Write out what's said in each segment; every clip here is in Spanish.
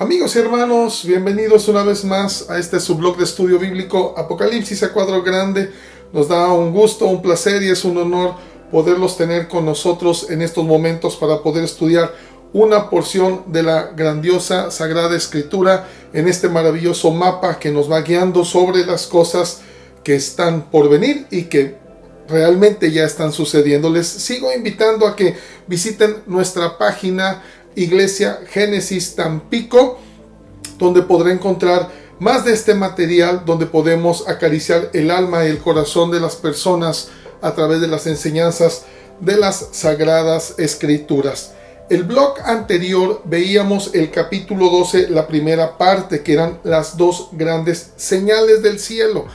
Amigos y hermanos, bienvenidos una vez más a este subblog de estudio bíblico Apocalipsis a cuadro grande. Nos da un gusto, un placer y es un honor poderlos tener con nosotros en estos momentos para poder estudiar una porción de la grandiosa Sagrada Escritura en este maravilloso mapa que nos va guiando sobre las cosas que están por venir y que realmente ya están sucediendo. Les sigo invitando a que visiten nuestra página Iglesia Génesis Tampico, donde podrá encontrar más de este material, donde podemos acariciar el alma y el corazón de las personas a través de las enseñanzas de las Sagradas Escrituras. El blog anterior veíamos el capítulo 12, la primera parte, que eran las dos grandes señales del cielo.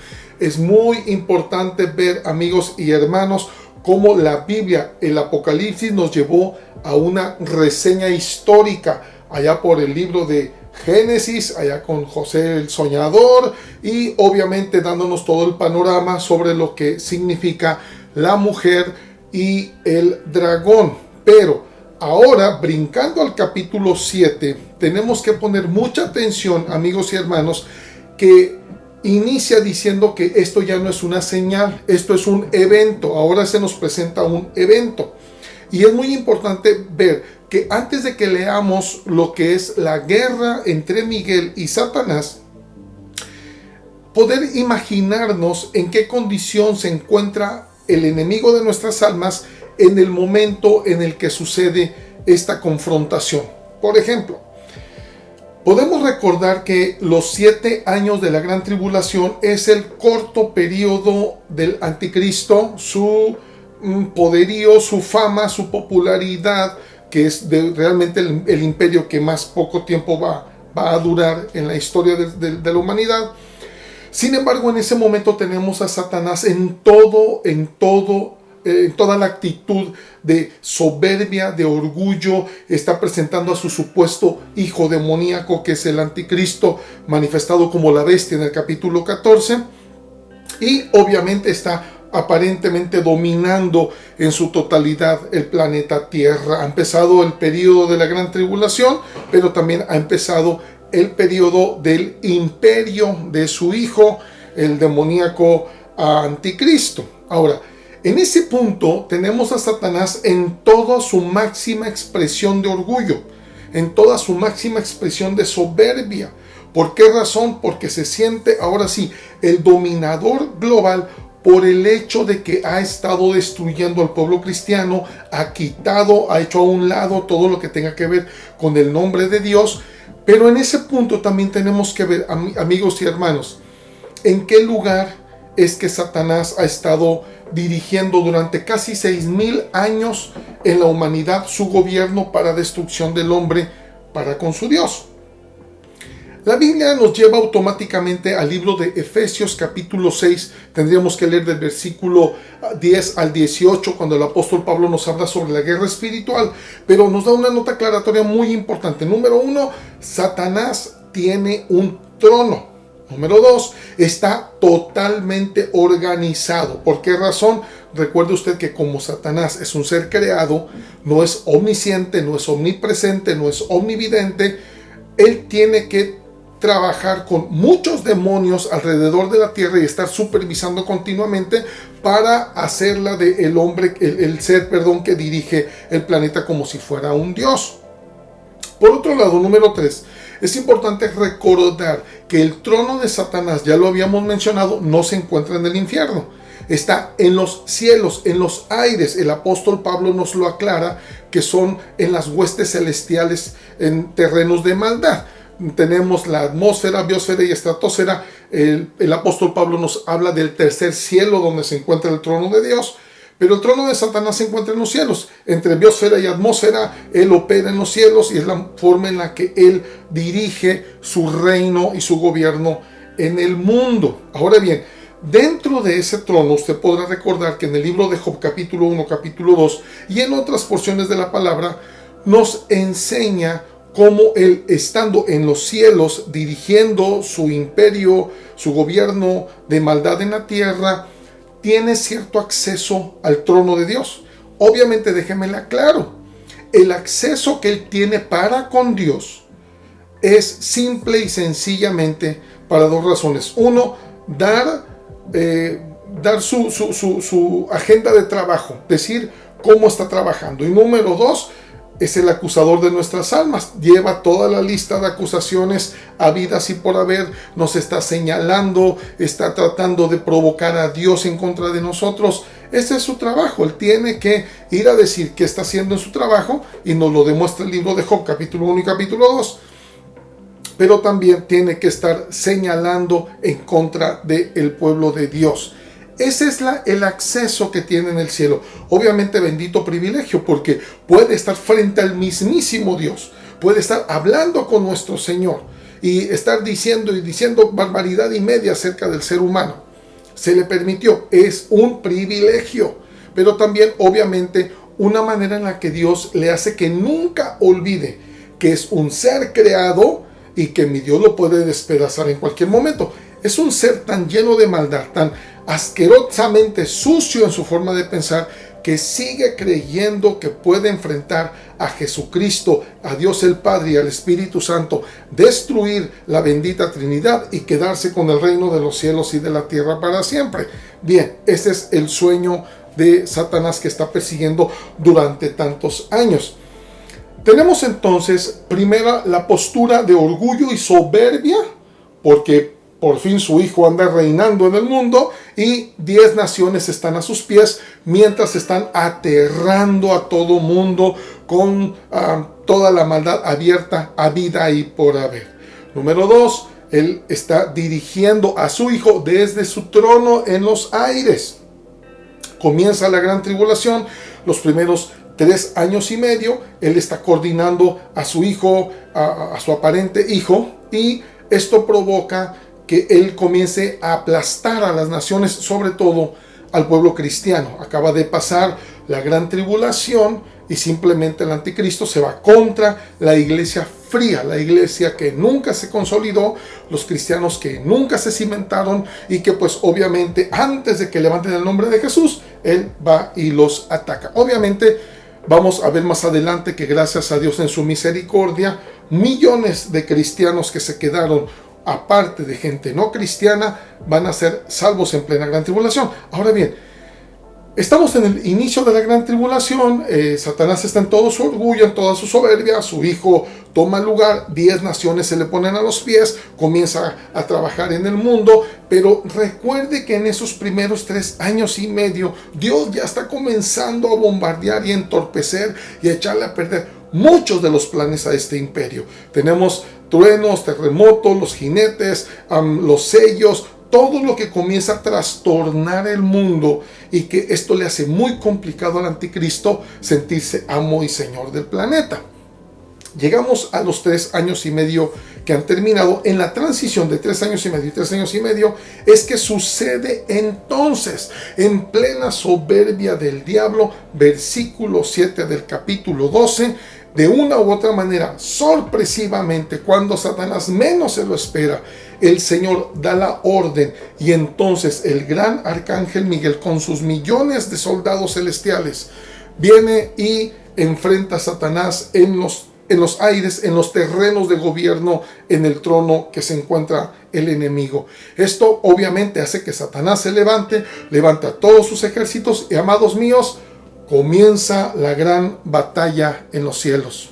Es muy importante ver, amigos y hermanos, cómo la Biblia, el Apocalipsis, nos llevó a una reseña histórica allá por el libro de Génesis, allá con José el Soñador, y obviamente dándonos todo el panorama sobre lo que significa la mujer y el dragón. Pero ahora, brincando al capítulo 7, tenemos que poner mucha atención, amigos y hermanos, que inicia diciendo que esto ya no es una señal, esto es un evento. Ahora se nos presenta un evento. Y es muy importante ver que antes de que leamos lo que es la guerra entre Miguel y Satanás, poder imaginarnos en qué condición se encuentra el enemigo de nuestras almas en el momento en el que sucede esta confrontación. Por ejemplo, podemos recordar que los 7 años de la gran tribulación es el corto periodo del anticristo, su poderío, su fama, su popularidad, que es realmente el imperio que más poco tiempo va a durar en la historia de la humanidad. Sin embargo, en ese momento tenemos a Satanás en toda la actitud de soberbia, de orgullo. Está presentando a su supuesto hijo demoníaco, que es el anticristo, manifestado como la bestia en el capítulo 14. Y obviamente está aparentemente dominando en su totalidad el planeta Tierra. Ha empezado el periodo de la gran tribulación, pero también ha empezado el periodo del imperio de su hijo, el demoníaco anticristo. Ahora, en ese punto tenemos a Satanás en toda su máxima expresión de orgullo, en toda su máxima expresión de soberbia. ¿Por qué razón? Porque se siente ahora sí el dominador global por el hecho de que ha estado destruyendo al pueblo cristiano, ha hecho a un lado todo lo que tenga que ver con el nombre de Dios. Pero en ese punto también tenemos que ver, amigos y hermanos, en qué lugar es que Satanás ha estado dirigiendo durante casi 6,000 años en la humanidad su gobierno para destrucción del hombre para con su Dios. La Biblia nos lleva automáticamente al libro de Efesios capítulo 6. Tendríamos que leer del versículo 10 al 18 cuando el apóstol Pablo nos habla sobre la guerra espiritual, pero nos da una nota aclaratoria muy importante. Número 1, Satanás tiene un trono. Número 2, está totalmente organizado. ¿Por qué razón? Recuerde usted que como Satanás es un ser creado, no es omnisciente, no es omnipresente, no es omnividente, él tiene que trabajar con muchos demonios alrededor de la tierra y estar supervisando continuamente para hacerla de el hombre, el ser que dirige el planeta como si fuera un dios. Por otro lado, número 3, es importante recordar que el trono de Satanás, ya lo habíamos mencionado, no se encuentra en el infierno. Está en los cielos, en los aires. El apóstol Pablo nos lo aclara, que son en las huestes celestiales, en terrenos de maldad. Tenemos la atmósfera, biosfera y estratosfera. El apóstol Pablo nos habla del tercer cielo donde se encuentra el trono de Dios. Pero el trono de Satanás se encuentra en los cielos. Entre biosfera y atmósfera, él opera en los cielos y es la forma en la que él dirige su reino y su gobierno en el mundo. Ahora bien, dentro de ese trono usted podrá recordar que en el libro de Job capítulo 1, capítulo 2 y en otras porciones de la palabra nos enseña cómo él, estando en los cielos, dirigiendo su imperio, su gobierno de maldad en la tierra, tiene cierto acceso al trono de Dios. Obviamente, déjemela claro, el acceso que él tiene para con Dios es simple y sencillamente para dos razones. Uno, dar su agenda de trabajo, decir cómo está trabajando. Y número dos, es el acusador de nuestras almas. Lleva toda la lista de acusaciones habidas y por haber. Nos está señalando, está tratando de provocar a Dios en contra de nosotros. Ese es su trabajo. Él tiene que ir a decir qué está haciendo en su trabajo, y nos lo demuestra el libro de Job, capítulo 1 y capítulo 2. Pero también tiene que estar señalando en contra del pueblo de Dios. Ese es el acceso que tiene en el cielo. Obviamente bendito privilegio, porque puede estar frente al mismísimo Dios. Puede estar hablando con nuestro Señor y estar diciendo barbaridad y media acerca del ser humano. Se le permitió. Es un privilegio. Pero también obviamente una manera en la que Dios le hace que nunca olvide que es un ser creado y que mi Dios lo puede despedazar en cualquier momento. Es un ser tan lleno de maldad, tan asquerosamente sucio en su forma de pensar, que sigue creyendo que puede enfrentar a Jesucristo, a Dios el Padre y al Espíritu Santo, destruir la bendita Trinidad y quedarse con el reino de los cielos y de la tierra para siempre. Bien, ese es el sueño de Satanás que está persiguiendo durante tantos años. Tenemos entonces, primera, la postura de orgullo y soberbia, porque por fin su hijo anda reinando en el mundo y 10 naciones están a sus pies, mientras están aterrando a todo mundo con toda la maldad abierta, habida y por haber. Número 2, él está dirigiendo a su hijo desde su trono en los aires. Comienza la gran tribulación, los primeros 3 años y medio, él está coordinando a su hijo, a su aparente hijo, y esto provoca que él comience a aplastar a las naciones, sobre todo al pueblo cristiano. Acaba de pasar la gran tribulación y simplemente el anticristo se va contra la iglesia fría, la iglesia que nunca se consolidó, los cristianos que nunca se cimentaron y que pues obviamente antes de que levanten el nombre de Jesús, él va y los ataca. Obviamente vamos a ver más adelante que gracias a Dios en su misericordia, millones de cristianos que se quedaron aparte de gente no cristiana van a ser salvos en plena gran tribulación. Ahora bien, estamos en el inicio de la gran tribulación. Satanás está en todo su orgullo, en toda su soberbia. Su hijo toma lugar, 10 naciones se le ponen a los pies, comienza a trabajar en el mundo. Pero recuerde que en esos primeros 3 años y medio Dios ya está comenzando a bombardear y entorpecer y a echarle a perder muchos de los planes a este imperio. Tenemos truenos, terremotos, los jinetes, los sellos, todo lo que comienza a trastornar el mundo, y que esto le hace muy complicado al anticristo sentirse amo y señor del planeta. Llegamos a los 3 años y medio que han terminado. En la transición de 3 años y medio y 3 años y medio es que sucede entonces, en plena soberbia del diablo, versículo 7 del capítulo 12, de una u otra manera, sorpresivamente, cuando Satanás menos se lo espera, el Señor da la orden, y entonces el gran arcángel Miguel con sus millones de soldados celestiales viene y enfrenta a Satanás en los aires, en los terrenos de gobierno, en el trono que se encuentra el enemigo. Esto obviamente hace que Satanás se levanta todos sus ejércitos, y amados míos, comienza la gran batalla en los cielos.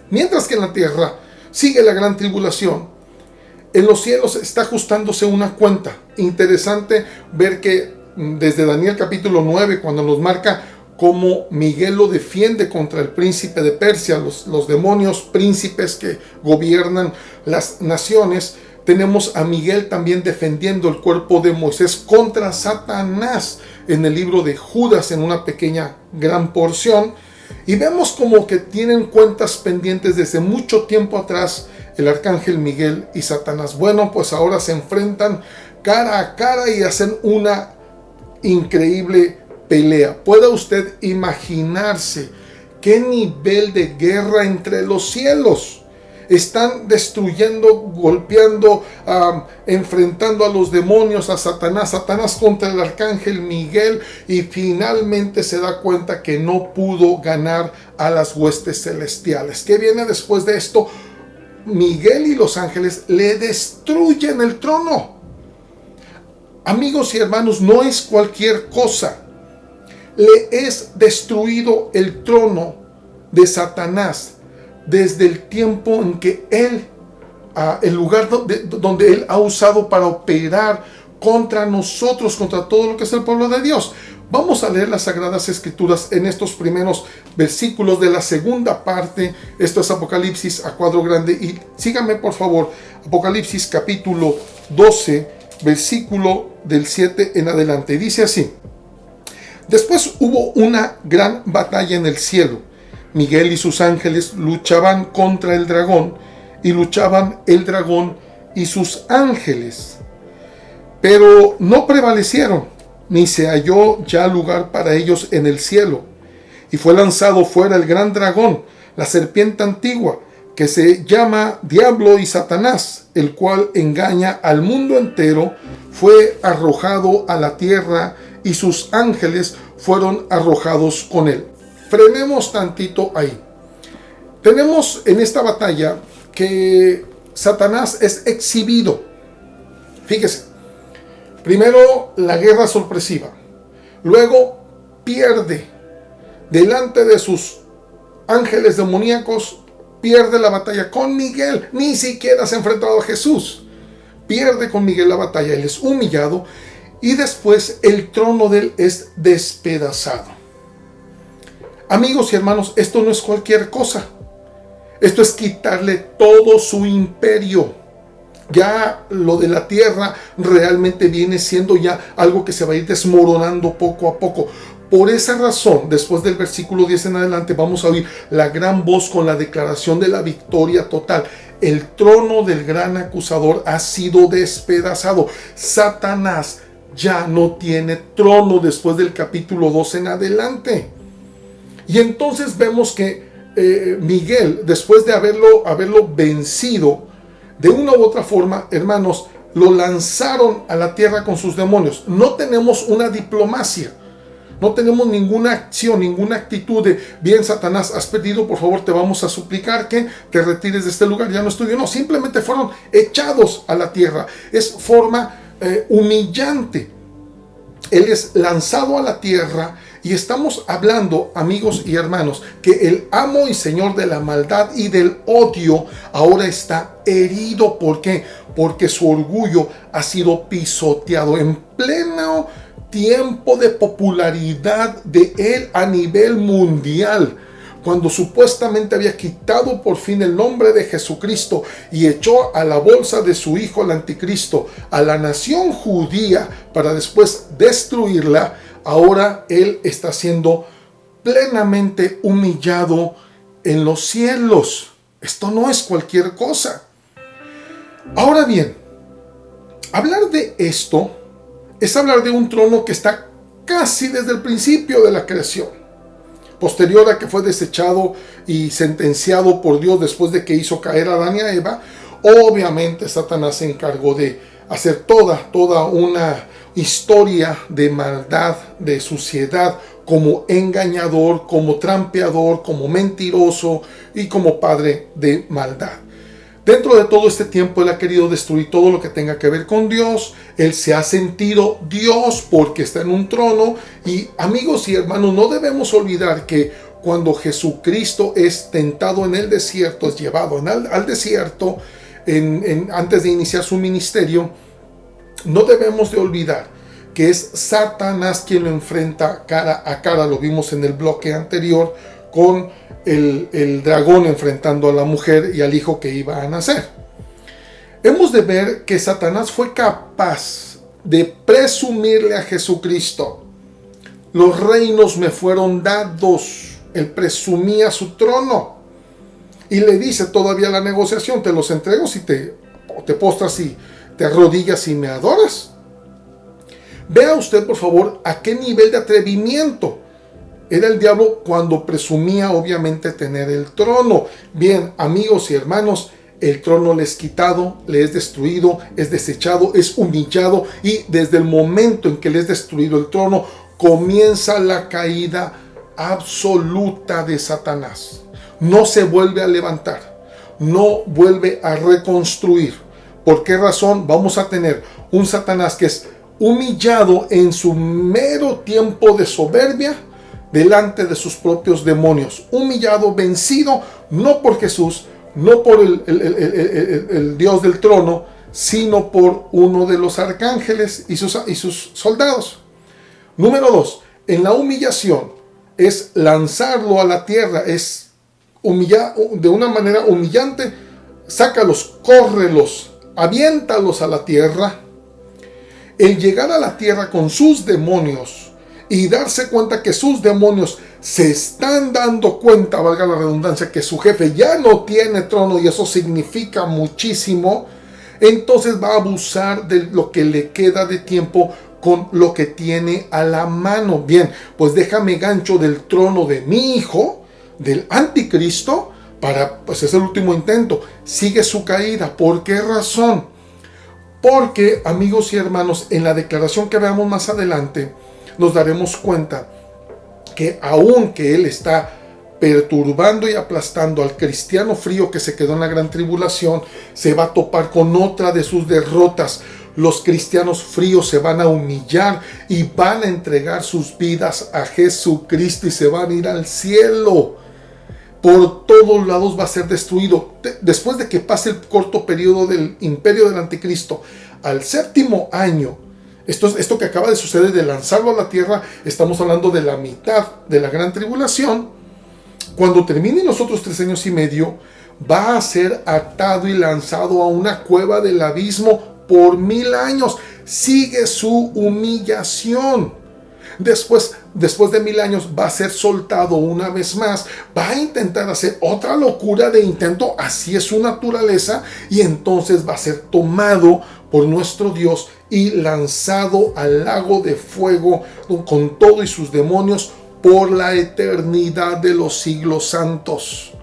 Mientras que en la tierra sigue la gran tribulación, en los cielos está ajustándose una cuenta. Interesante ver que desde Daniel capítulo 9, cuando nos marca cómo Miguel lo defiende contra el príncipe de Persia, los demonios príncipes que gobiernan las naciones, tenemos a Miguel también defendiendo el cuerpo de Moisés contra Satanás en el libro de Judas, en una pequeña gran porción. Y vemos como que tienen cuentas pendientes desde mucho tiempo atrás el arcángel Miguel y Satanás. Bueno, pues ahora se enfrentan cara a cara y hacen una increíble pelea. ¿Puede usted imaginarse qué nivel de guerra entre los cielos? Están destruyendo, golpeando, enfrentando a los demonios, a Satanás contra el arcángel Miguel, y finalmente se da cuenta que no pudo ganar a las huestes celestiales. ¿Qué viene después de esto? Miguel y los ángeles le destruyen el trono. Amigos y hermanos, no es cualquier cosa. Le es destruido el trono de Satanás desde el tiempo en que él, el lugar donde él ha usado para operar contra nosotros, contra todo lo que es el pueblo de Dios. Vamos a leer las Sagradas Escrituras en estos primeros versículos de la segunda parte. Esto es Apocalipsis a cuadro grande. Y síganme por favor, Apocalipsis capítulo 12, versículo del 7 en adelante. Dice así: después hubo una gran batalla en el cielo. Miguel y sus ángeles luchaban contra el dragón, y luchaban el dragón y sus ángeles. Pero no prevalecieron, ni se halló ya lugar para ellos en el cielo. Y fue lanzado fuera el gran dragón, la serpiente antigua, que se llama Diablo y Satanás, el cual engaña al mundo entero. Fue arrojado a la tierra, y sus ángeles fueron arrojados con él. Frenemos tantito ahí. Tenemos en esta batalla que Satanás es exhibido. Fíjese. Primero la guerra sorpresiva, luego pierde delante de sus ángeles demoníacos, pierde la batalla con Miguel, ni siquiera se ha enfrentado a Jesús, pierde con Miguel la batalla, él es humillado y después el trono de él es despedazado. Amigos y hermanos, esto no es cualquier cosa, esto es quitarle todo su imperio. Ya lo de la tierra realmente viene siendo ya algo que se va a ir desmoronando poco a poco. Por esa razón, después del versículo 10 en adelante, vamos a oír la gran voz con la declaración de la victoria total. El trono del gran acusador ha sido despedazado. Satanás ya no tiene trono después del capítulo 2 en adelante. Y entonces vemos que Miguel, después de haberlo vencido, de una u otra forma, hermanos, lo lanzaron a la tierra con sus demonios. No tenemos una diplomacia, no tenemos ninguna acción, ninguna actitud de, bien, Satanás, has perdido, por favor, te vamos a suplicar que te retires de este lugar, ya no es tuyo. No, simplemente fueron echados a la tierra. Es forma humillante. Él es lanzado a la tierra. Y estamos hablando, amigos y hermanos, que el amo y señor de la maldad y del odio ahora está herido. ¿Por qué? Porque su orgullo ha sido pisoteado en pleno tiempo de popularidad de él a nivel mundial. Cuando supuestamente había quitado por fin el nombre de Jesucristo y echó a la bolsa de su hijo el anticristo a la nación judía para después destruirla, ahora él está siendo plenamente humillado en los cielos. Esto no es cualquier cosa. Ahora bien, hablar de esto es hablar de un trono que está casi desde el principio de la creación, posterior a que fue desechado y sentenciado por Dios después de que hizo caer a Adán y a Eva. Obviamente Satanás se encargó de hacer toda una historia de maldad, de suciedad, como engañador, como trampeador, como mentiroso y como padre de maldad. Dentro de todo este tiempo él ha querido destruir todo lo que tenga que ver con Dios. Él se ha sentido Dios porque está en un trono. Y amigos y hermanos, no debemos olvidar que cuando Jesucristo es tentado en el desierto, es llevado al desierto antes de iniciar su ministerio, no debemos de olvidar que es Satanás quien lo enfrenta cara a cara. Lo vimos en el bloque anterior con el dragón enfrentando a la mujer y al hijo que iba a nacer. Hemos de ver que Satanás fue capaz de presumirle a Jesucristo: los reinos me fueron dados. Él presumía su trono y le dice todavía la negociación: te los entrego si te postras y te arrodillas y me adoras. Vea usted, por favor, a qué nivel de atrevimiento era el diablo cuando presumía obviamente tener el trono. Bien, amigos y hermanos, el trono le es quitado, le es destruido, es desechado, es humillado, y desde el momento en que le es destruido el trono, comienza la caída absoluta de Satanás. No se vuelve a levantar. no vuelve a reconstruir. ¿Por qué razón? Vamos a tener un Satanás que es humillado en su mero tiempo de soberbia delante de sus propios demonios. Humillado, vencido, no por Jesús, no por el Dios del trono, sino por uno de los arcángeles y sus soldados. Número 2, en la humillación es lanzarlo a la tierra, es humillar de una manera humillante, sácalos, córrelos, aviéntalos a la tierra. El llegar a la tierra con sus demonios y darse cuenta que sus demonios se están dando cuenta, valga la redundancia, que su jefe ya no tiene trono, y eso significa muchísimo, entonces va a abusar de lo que le queda de tiempo con lo que tiene a la mano. Bien, pues déjame gancho del trono de mi hijo, del anticristo, pues es el último intento. Sigue su caída. ¿Por qué razón? Porque, amigos y hermanos, en la declaración que veamos más adelante, nos daremos cuenta que aunque él está perturbando y aplastando al cristiano frío que se quedó en la gran tribulación, se va a topar con otra de sus derrotas. Los cristianos fríos se van a humillar y van a entregar sus vidas a Jesucristo y se van a ir al cielo. Por todos lados va a ser destruido. Después de que pase el corto periodo del imperio del anticristo, al séptimo año, esto que acaba de suceder de lanzarlo a la tierra, estamos hablando de la mitad de la gran tribulación. Cuando terminen los otros 3 años y medio, va a ser atado y lanzado a una cueva del abismo por 1000 años. Sigue su humillación. Después de 1000 años va a ser soltado una vez más. Va a intentar hacer otra locura de intento. Así es su naturaleza. Y entonces va a ser tomado por nuestro Dios y lanzado al lago de fuego con todo y sus demonios por la eternidad de los siglos santos.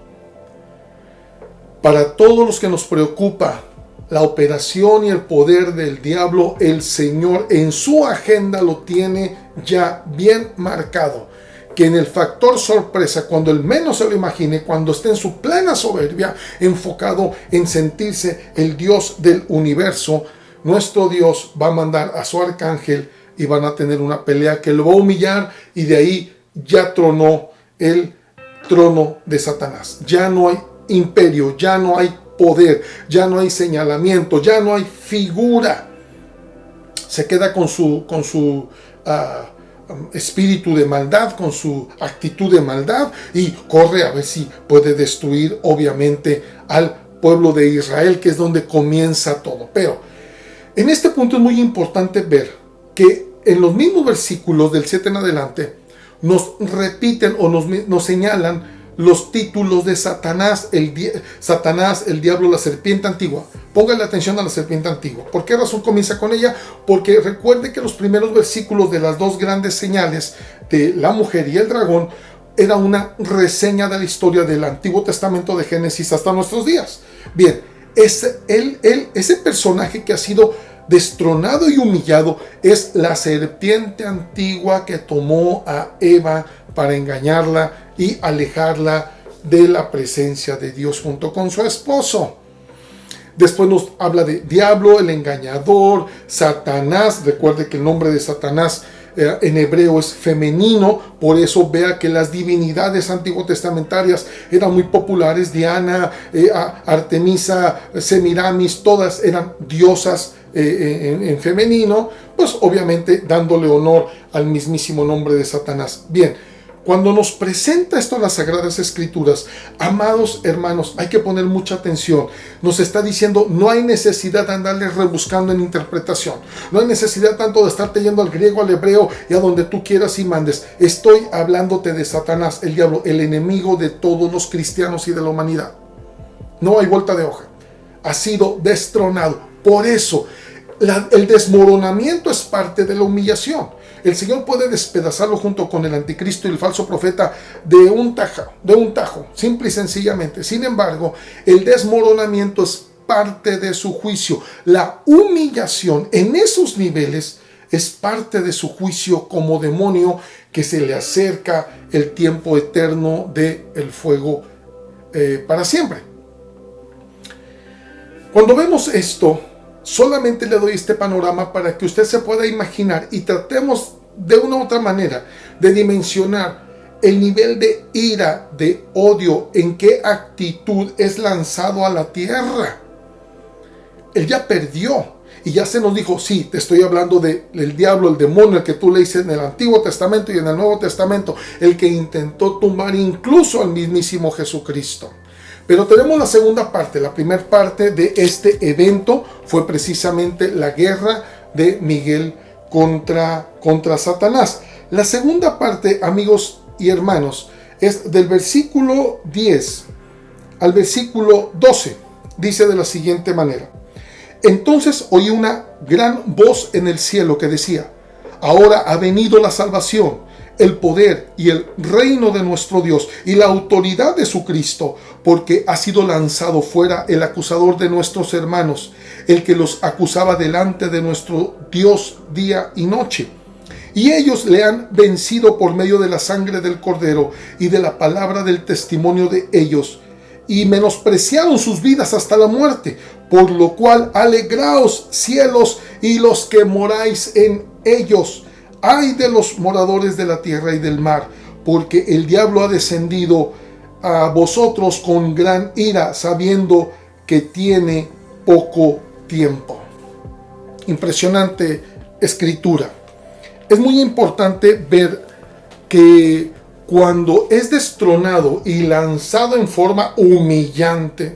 Para todos los que nos preocupa la operación y el poder del diablo, el Señor en su agenda lo tiene ya bien marcado. Que en el factor sorpresa, cuando el menos se lo imagine, cuando esté en su plena soberbia, enfocado en sentirse el Dios del universo, nuestro Dios va a mandar a su arcángel y van a tener una pelea que lo va a humillar, y de ahí ya tronó el trono de Satanás. Ya no hay imperio, ya no hay poder, ya no hay señalamiento, ya no hay figura. Se queda con su espíritu de maldad, con su actitud de maldad, y corre a ver si puede destruir obviamente al pueblo de Israel, que es donde comienza todo. Pero en este punto es muy importante ver que en los mismos versículos del 7 en adelante nos repiten o nos señalan los títulos de Satanás, el diablo, la serpiente antigua. Póngale atención a la serpiente antigua. ¿Por qué razón comienza con ella? Porque recuerde que los primeros versículos de las 2 grandes señales de la mujer y el dragón era una reseña de la historia del Antiguo Testamento, de Génesis hasta nuestros días. Bien, ese personaje que ha sido destronado y humillado es la serpiente antigua que tomó a Eva para engañarla y alejarla de la presencia de Dios junto con su esposo. Después nos habla de diablo, el engañador, Satanás. Recuerde que el nombre de Satanás en hebreo es femenino, por eso vea que las divinidades antiguotestamentarias eran muy populares. Diana, Artemisa, Semiramis, todas eran diosas en femenino, pues obviamente dándole honor al mismísimo nombre de Satanás. Bien, cuando nos presenta esto en las Sagradas Escrituras, amados hermanos, hay que poner mucha atención. Nos está diciendo, no hay necesidad de andarle rebuscando en interpretación. No hay necesidad tanto de estarte yendo al griego, al hebreo y a donde tú quieras y mandes. Estoy hablándote de Satanás, el diablo, el enemigo de todos los cristianos y de la humanidad. No hay vuelta de hoja. Ha sido destronado. Por eso, el desmoronamiento es parte de la humillación. El Señor puede despedazarlo junto con el anticristo y el falso profeta de un tajo, simple y sencillamente. Sin embargo, el desmoronamiento es parte de su juicio. La humillación en esos niveles es parte de su juicio como demonio que se le acerca el tiempo eterno del fuego para siempre. Cuando vemos esto, solamente le doy este panorama para que usted se pueda imaginar y tratemos de una u otra manera de dimensionar el nivel de ira, de odio, en qué actitud es lanzado a la tierra. Él ya perdió y ya se nos dijo, sí, te estoy hablando del diablo, el demonio, el que tú leíste en el Antiguo Testamento y en el Nuevo Testamento, el que intentó tumbar incluso al mismísimo Jesucristo. Pero tenemos la segunda parte. La primera parte de este evento fue precisamente la guerra de Miguel contra Satanás. La segunda parte, amigos y hermanos, es del versículo 10 al versículo 12. Dice de la siguiente manera: entonces oí una gran voz en el cielo que decía: ahora ha venido la salvación, el poder y el reino de nuestro Dios y la autoridad de su Cristo, porque ha sido lanzado fuera el acusador de nuestros hermanos, el que los acusaba delante de nuestro Dios día y noche. Y ellos le han vencido por medio de la sangre del Cordero y de la palabra del testimonio de ellos, y menospreciaron sus vidas hasta la muerte. Por lo cual, alegraos, cielos, y los que moráis en ellos. Ay de los moradores de la tierra y del mar, porque el diablo ha descendido a vosotros con gran ira, sabiendo que tiene poco tiempo. Impresionante escritura. Es muy importante ver que cuando es destronado y lanzado en forma humillante,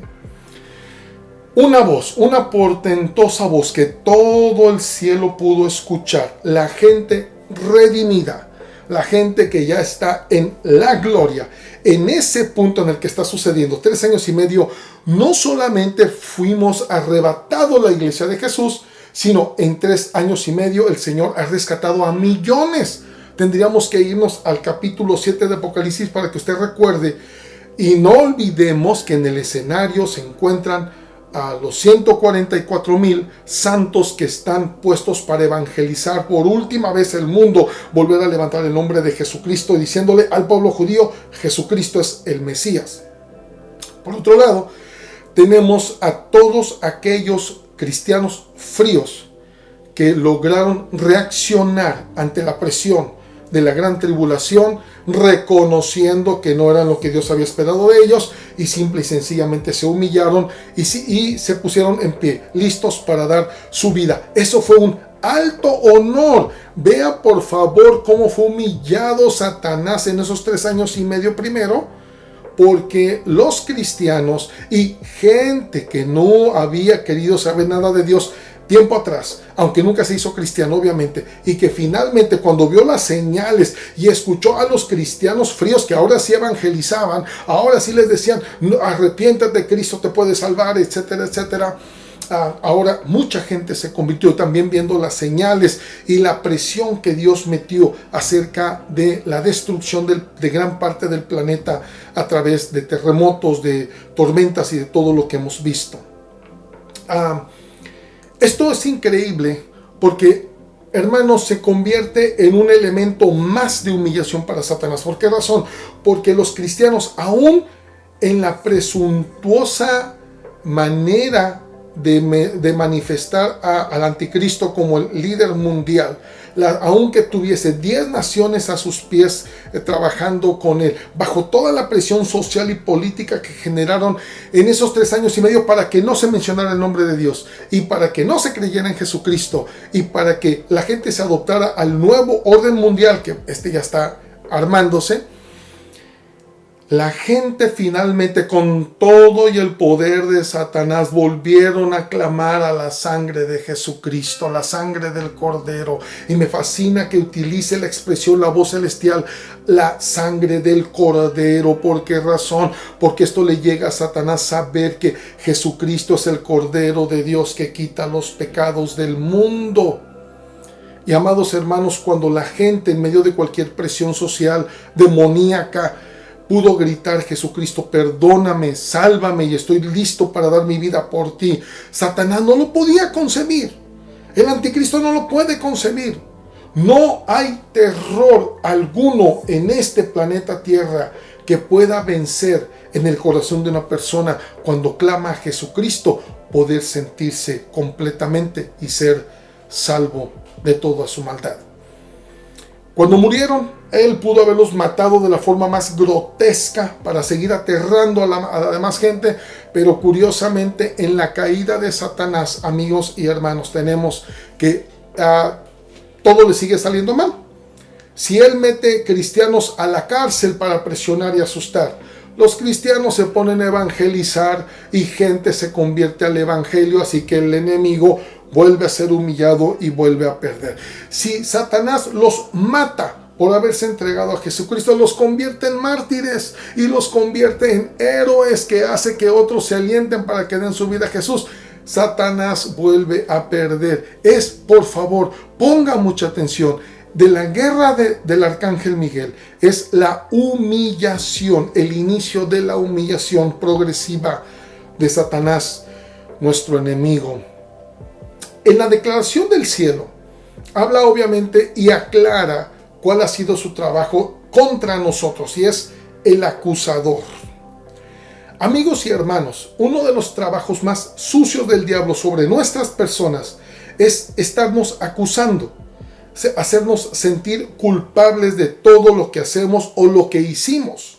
una voz, una portentosa voz que todo el cielo pudo escuchar, la gente redimida, la gente que ya está en la gloria, en ese punto en el que está sucediendo, 3 años y medio, no solamente fuimos arrebatados la iglesia de Jesús, sino en 3 años y medio el Señor ha rescatado a millones. Tendríamos que irnos al capítulo 7 de Apocalipsis para que usted recuerde, y no olvidemos que en el escenario se encuentran a los 144,000 santos que están puestos para evangelizar por última vez el mundo, volver a levantar el nombre de Jesucristo y diciéndole al pueblo judío: Jesucristo es el Mesías. Por otro lado, tenemos a todos aquellos cristianos fríos que lograron reaccionar ante la presión de la gran tribulación, reconociendo que no eran lo que Dios había esperado de ellos, y simple y sencillamente se humillaron y se pusieron en pie, listos para dar su vida. Eso fue un alto honor. Vea por favor cómo fue humillado Satanás en esos 3 años y medio primero, porque los cristianos y gente que no había querido saber nada de Dios tiempo atrás, aunque nunca se hizo cristiano obviamente, y que finalmente cuando vio las señales y escuchó a los cristianos fríos que ahora sí evangelizaban, ahora sí les decían: arrepiéntate, Cristo te puede salvar, etcétera, etcétera. Ahora mucha gente se convirtió, también viendo las señales y la presión que Dios metió acerca de la destrucción de gran parte del planeta a través de terremotos, de tormentas y de todo lo que hemos visto. Esto es increíble porque, hermanos, se convierte en un elemento más de humillación para Satanás. ¿Por qué razón? Porque los cristianos, aún en la presuntuosa manera de manifestar al anticristo como el líder mundial, aunque tuviese 10 naciones a sus pies trabajando con él, bajo toda la presión social y política que generaron en esos 3 años y medio para que no se mencionara el nombre de Dios y para que no se creyera en Jesucristo y para que la gente se adoptara al nuevo orden mundial que ya está armándose, la gente finalmente, con todo y el poder de Satanás, volvieron a clamar a la sangre de Jesucristo, la sangre del Cordero. Y me fascina que utilice la expresión, la voz celestial, la sangre del Cordero. ¿Por qué razón? Porque esto le llega a Satanás saber que Jesucristo es el Cordero de Dios que quita los pecados del mundo. Y amados hermanos, cuando la gente en medio de cualquier presión social demoníaca pudo gritar: Jesucristo, perdóname, sálvame y estoy listo para dar mi vida por ti, Satanás no lo podía concebir. El anticristo no lo puede concebir. No hay terror alguno en este planeta Tierra que pueda vencer en el corazón de una persona cuando clama a Jesucristo, poder sentirse completamente y ser salvo de toda su maldad. Cuando murieron, Él pudo haberlos matado de la forma más grotesca para seguir aterrando a la demás gente, pero curiosamente en la caída de Satanás, amigos y hermanos, tenemos que todo le sigue saliendo mal. Si Él mete cristianos a la cárcel para presionar y asustar, los cristianos se ponen a evangelizar y gente se convierte al evangelio, así que el enemigo vuelve a ser humillado y vuelve a perder. Si Satanás los mata por haberse entregado a Jesucristo, los convierte en mártires y los convierte en héroes que hace que otros se alienten para que den su vida a Jesús. Satanás vuelve a perder. Por favor, ponga mucha atención. De la guerra del arcángel Miguel es la humillación, el inicio de la humillación progresiva de Satanás, nuestro enemigo. En la declaración del cielo, habla obviamente y aclara cuál ha sido su trabajo contra nosotros, y es el acusador. Amigos y hermanos, uno de los trabajos más sucios del diablo sobre nuestras personas es estarnos acusando, hacernos sentir culpables de todo lo que hacemos o lo que hicimos.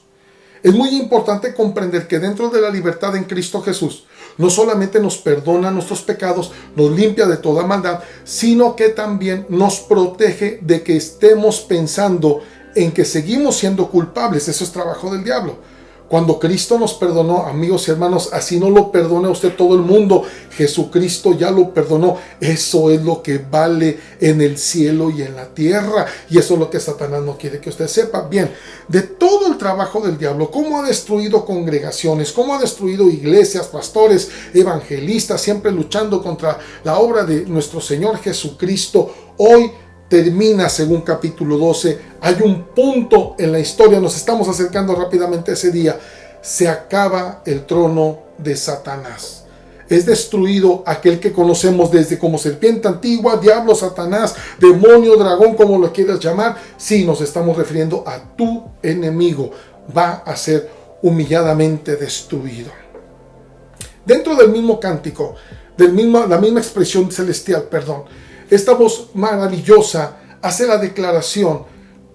Es muy importante comprender que dentro de la libertad en Cristo Jesús, no solamente nos perdona nuestros pecados, nos limpia de toda maldad, sino que también nos protege de que estemos pensando en que seguimos siendo culpables. Eso es trabajo del diablo. Cuando Cristo nos perdonó, amigos y hermanos, así no lo perdone a usted todo el mundo. Jesucristo ya lo perdonó. Eso es lo que vale en el cielo y en la tierra. Y eso es lo que Satanás no quiere que usted sepa. Bien, de todo el trabajo del diablo, cómo ha destruido congregaciones, cómo ha destruido iglesias, pastores, evangelistas, siempre luchando contra la obra de nuestro Señor Jesucristo, hoy termina según capítulo 12. Hay un punto en la historia, nos estamos acercando rápidamente a ese día. Se acaba el trono de Satanás. Es destruido aquel que conocemos desde como serpiente antigua, diablo, Satanás, demonio, dragón, como lo quieras llamar. Sí, nos estamos refiriendo a tu enemigo. Va a ser humilladamente destruido. Dentro del mismo cántico, la misma expresión celestial, esta voz maravillosa hace la declaración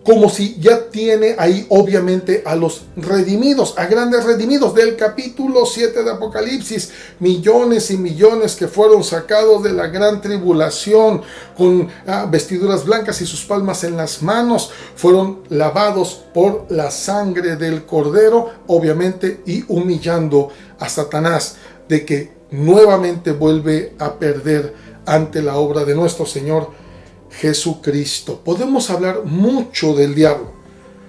como si ya tiene ahí obviamente a los redimidos, a grandes redimidos del capítulo 7 de Apocalipsis, millones y millones que fueron sacados de la gran tribulación con vestiduras blancas y sus palmas en las manos, fueron lavados por la sangre del Cordero, obviamente, y humillando a Satanás de que nuevamente vuelve a perder ante la obra de nuestro Señor Jesucristo. Podemos hablar mucho del diablo.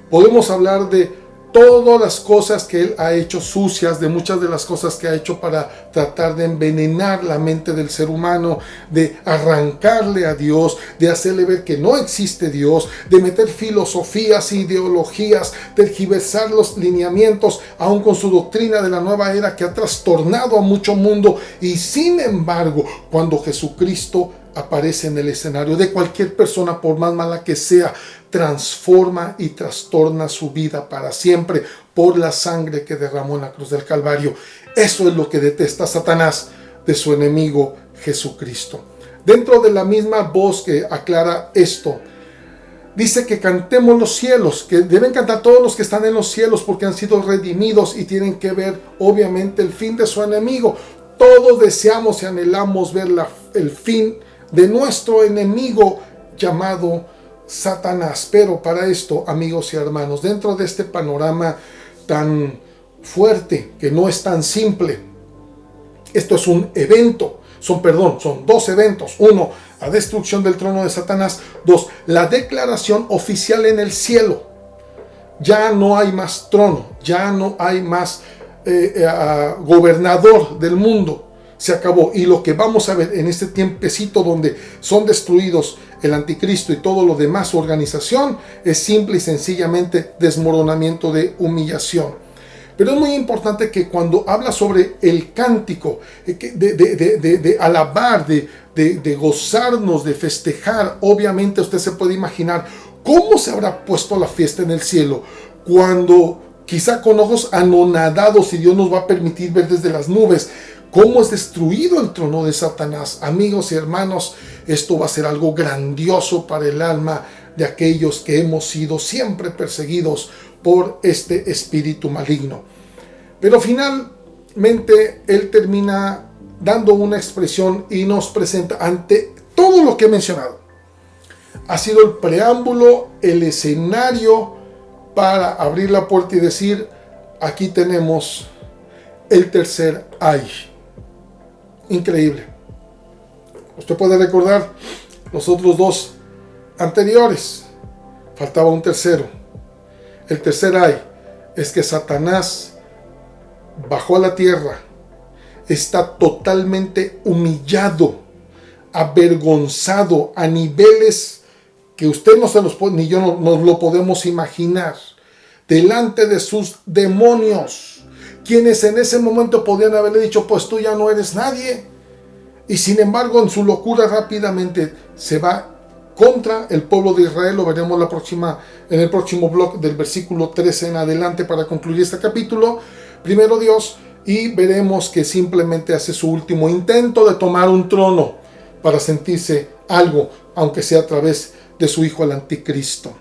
Podemos hablar de todas las cosas que él ha hecho sucias, de muchas de las cosas que ha hecho para tratar de envenenar la mente del ser humano, de arrancarle a Dios, de hacerle ver que no existe Dios, de meter filosofías e ideologías, tergiversar los lineamientos, aún con su doctrina de la nueva era que ha trastornado a mucho mundo. Y sin embargo, cuando Jesucristo aparece en el escenario de cualquier persona, por más mala que sea, transforma y trastorna su vida para siempre por la sangre que derramó en la cruz del Calvario. Eso es lo que detesta Satanás de su enemigo Jesucristo. Dentro de la misma voz que aclara esto, dice que cantemos los cielos, que deben cantar todos los que están en los cielos porque han sido redimidos y tienen que ver obviamente el fin de su enemigo. Todos deseamos y anhelamos ver el fin de nuestro enemigo llamado Satanás. Pero para esto, amigos y hermanos, dentro de este panorama tan fuerte, que no es tan simple, esto es un evento, son dos eventos. Uno, la destrucción del trono de Satanás. Dos, la declaración oficial en el cielo. Ya no hay más trono, ya no hay más gobernador del mundo. Se acabó. Y lo que vamos a ver en este tiempecito donde son destruidos el anticristo y todo lo demás, su organización, es simple y sencillamente desmoronamiento de humillación. Pero es muy importante que cuando habla sobre el cántico, de alabar, de gozarnos, de festejar, obviamente usted se puede imaginar cómo se habrá puesto la fiesta en el cielo, cuando quizá con ojos anonadados, y Dios nos va a permitir ver desde las nubes cómo es destruido el trono de Satanás. Amigos y hermanos, esto va a ser algo grandioso para el alma de aquellos que hemos sido siempre perseguidos por este espíritu maligno. Pero finalmente él termina dando una expresión y nos presenta ante todo lo que he mencionado. Ha sido el preámbulo, el escenario para abrir la puerta y decir, aquí tenemos el tercer ay. Increíble. Usted puede recordar los otros dos anteriores. Faltaba un tercero. El tercer ay es que Satanás bajó a la tierra. Está totalmente humillado, avergonzado a niveles que usted no se los puede, ni yo no nos lo podemos imaginar, delante de sus demonios, quienes en ese momento podían haberle dicho, pues tú ya no eres nadie. Y sin embargo, en su locura rápidamente se va contra el pueblo de Israel. Lo veremos en el próximo blog del versículo 13 en adelante para concluir este capítulo. Primero Dios, y veremos que simplemente hace su último intento de tomar un trono para sentirse algo, aunque sea a través de su hijo el anticristo.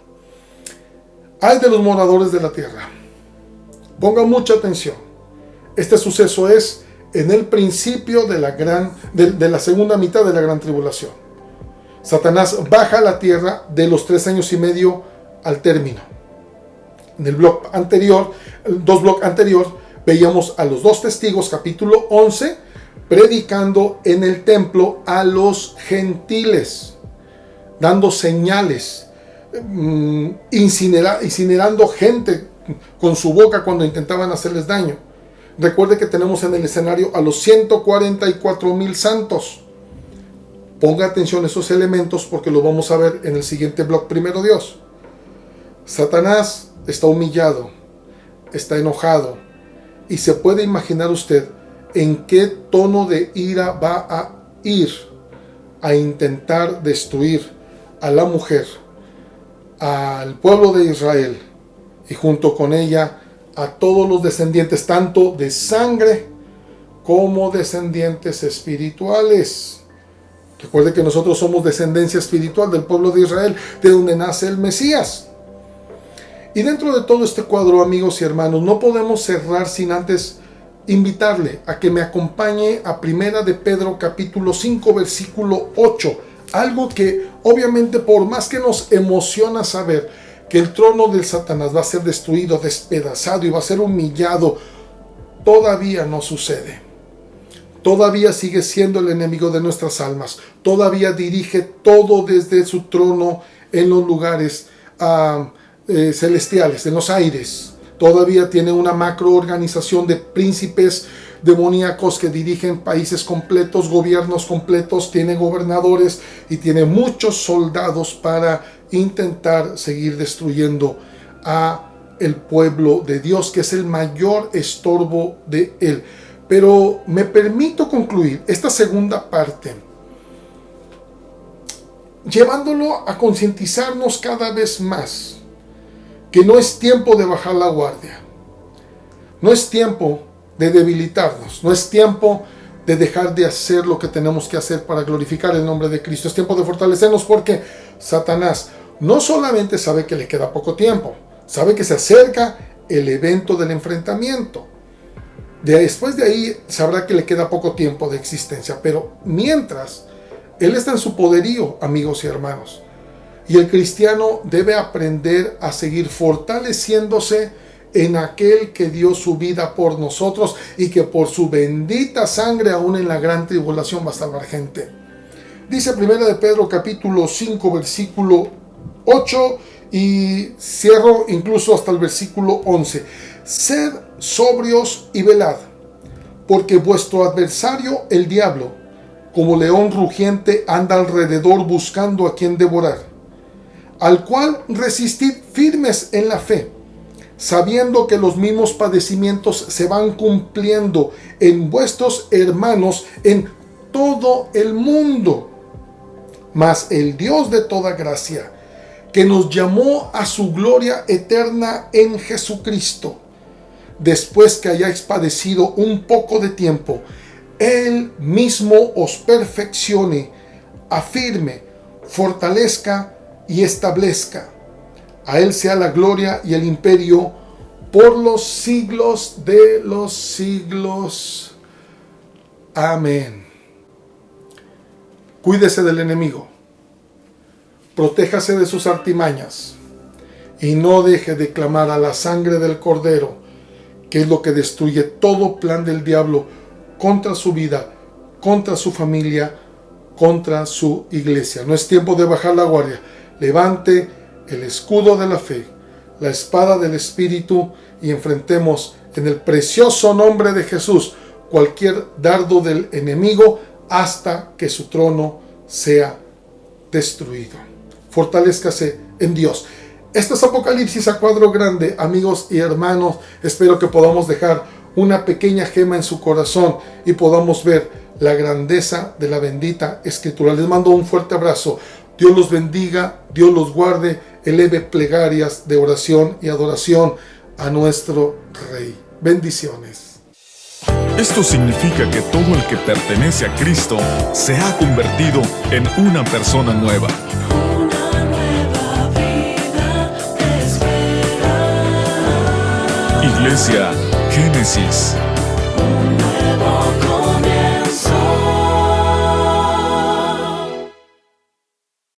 Ay de los moradores de la tierra. Ponga mucha atención. Este suceso es en el principio de la segunda mitad de la gran tribulación. Satanás baja a la tierra de los 3 años y medio al término. En el blog anterior, veíamos a los 2 testigos, capítulo 11, predicando en el templo a los gentiles, dando señales, incinerando gente con su boca cuando intentaban hacerles daño. Recuerde que tenemos en el escenario a los 144,000 santos. Ponga atención a esos elementos porque lo vamos a ver en el siguiente blog, primero Dios. Satanás está humillado, está enojado, y se puede imaginar usted en qué tono de ira va a ir a intentar destruir a la mujer, al pueblo de Israel, y junto con ella a todos los descendientes, tanto de sangre como descendientes espirituales. Recuerde que nosotros somos descendencia espiritual del pueblo de Israel, de donde nace el Mesías. Y dentro de todo este cuadro, amigos y hermanos, no podemos cerrar sin antes invitarle a que me acompañe a Primera de Pedro capítulo 5 versículo 8. Algo que obviamente, por más que nos emociona saber que el trono del Satanás va a ser destruido, despedazado y va a ser humillado, todavía no sucede. Todavía sigue siendo el enemigo de nuestras almas. Todavía dirige todo desde su trono en los lugares celestiales, en los aires. Todavía tiene una macroorganización de príncipes demoníacos que dirigen países completos, gobiernos completos, tiene gobernadores y tiene muchos soldados para intentar seguir destruyendo a el pueblo de Dios, que es el mayor estorbo de él. Pero me permito concluir esta segunda parte llevándolo a concientizarnos cada vez más que no es tiempo de bajar la guardia, no es tiempo de debilitarnos, no es tiempo de dejar de hacer lo que tenemos que hacer para glorificar el nombre de Cristo. Es tiempo de fortalecernos, porque Satanás no solamente sabe que le queda poco tiempo, sabe que se acerca el evento del enfrentamiento. Después de ahí sabrá que le queda poco tiempo de existencia, pero mientras, él está en su poderío, amigos y hermanos. Y el cristiano debe aprender a seguir fortaleciéndose en aquel que dio su vida por nosotros y que por su bendita sangre aún en la gran tribulación va a salvar gente. Dice Primera de Pedro capítulo 5 versículo 8 y cierro incluso hasta el versículo 11. Sed sobrios y velad, porque vuestro adversario el diablo, como león rugiente, anda alrededor buscando a quien devorar, al cual resistid firmes en la fe, sabiendo que los mismos padecimientos se van cumpliendo en vuestros hermanos en todo el mundo. Mas el Dios de toda gracia, que nos llamó a su gloria eterna en Jesucristo, después que hayáis padecido un poco de tiempo, Él mismo os perfeccione, afirme, fortalezca y establezca. A Él sea la gloria y el imperio por los siglos de los siglos. Amén. Cuídese del enemigo. Protéjase de sus artimañas. Y no deje de clamar a la sangre del Cordero, que es lo que destruye todo plan del diablo contra su vida, contra su familia, contra su iglesia. No es tiempo de bajar la guardia. Levante el escudo de la fe, la espada del Espíritu, y enfrentemos en el precioso nombre de Jesús cualquier dardo del enemigo hasta que su trono sea destruido. Fortalézcase en Dios. Esto es Apocalipsis a cuadro grande, amigos y hermanos. Espero que podamos dejar una pequeña gema en su corazón y podamos ver la grandeza de la bendita Escritura. Les mando un fuerte abrazo. Dios los bendiga, Dios los guarde, eleve plegarias de oración y adoración a nuestro Rey. Bendiciones. Esto significa que todo el que pertenece a Cristo se ha convertido en una persona nueva. Una nueva vida te espera. Iglesia Génesis. Una